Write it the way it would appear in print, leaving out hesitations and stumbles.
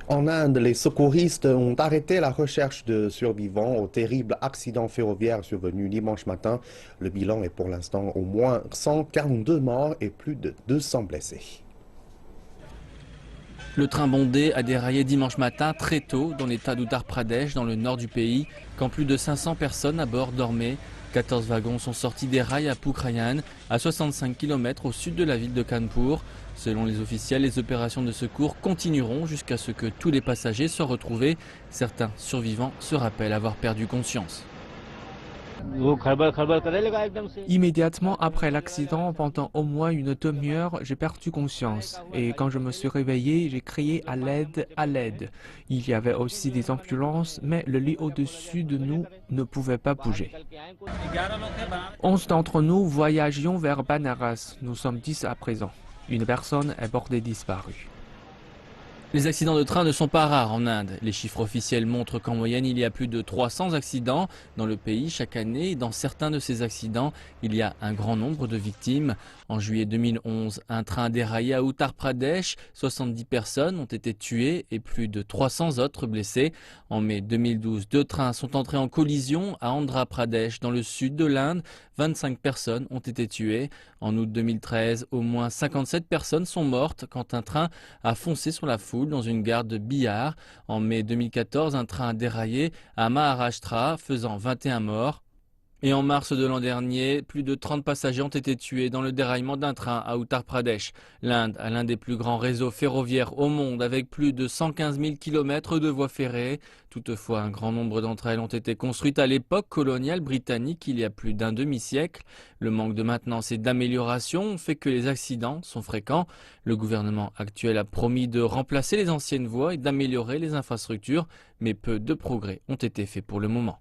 En Inde, les secouristes ont arrêté la recherche de survivants au terrible accident ferroviaire survenu dimanche matin. Le bilan est pour l'instant au moins 142 morts et plus de 200 blessés. Le train bondé a déraillé dimanche matin très tôt dans l'état d'Uttar Pradesh, dans le nord du pays, quand plus de 500 personnes à bord dormaient. 14 wagons sont sortis des rails à Pukrayan, à 65 km au sud de la ville de Kanpur. Selon les officiels, les opérations de secours continueront jusqu'à ce que tous les passagers soient retrouvés. Certains survivants se rappellent avoir perdu conscience. Immédiatement après l'accident, pendant au moins une demi-heure, j'ai perdu conscience. Et quand je me suis réveillé, j'ai crié à l'aide, à l'aide. Il y avait aussi des ambulances, mais le lit au-dessus de nous ne pouvait pas bouger. 11 d'entre nous voyagions vers Banaras. Nous sommes 10 à présent. Une personne est portée disparue. Les accidents de train ne sont pas rares en Inde. Les chiffres officiels montrent qu'en moyenne, il y a plus de 300 accidents dans le pays chaque année. Et dans certains de ces accidents, il y a un grand nombre de victimes. En juillet 2011, un train a déraillé à Uttar Pradesh. 70 personnes ont été tuées et plus de 300 autres blessées. En mai 2012, 2 trains sont entrés en collision à Andhra Pradesh, dans le sud de l'Inde. 25 personnes ont été tuées. En août 2013, au moins 57 personnes sont mortes quand un train a foncé sur la foule dans une gare de Bihar. En mai 2014, un train a déraillé à Maharashtra, faisant 21 morts. Et en mars de l'an dernier, plus de 30 passagers ont été tués dans le déraillement d'un train à Uttar Pradesh. L'Inde a l'un des plus grands réseaux ferroviaires au monde, avec plus de 115 000 km de voies ferrées. Toutefois, un grand nombre d'entre elles ont été construites à l'époque coloniale britannique, il y a plus d'un demi-siècle. Le manque de maintenance et d'amélioration fait que les accidents sont fréquents. Le gouvernement actuel a promis de remplacer les anciennes voies et d'améliorer les infrastructures, mais peu de progrès ont été faits pour le moment.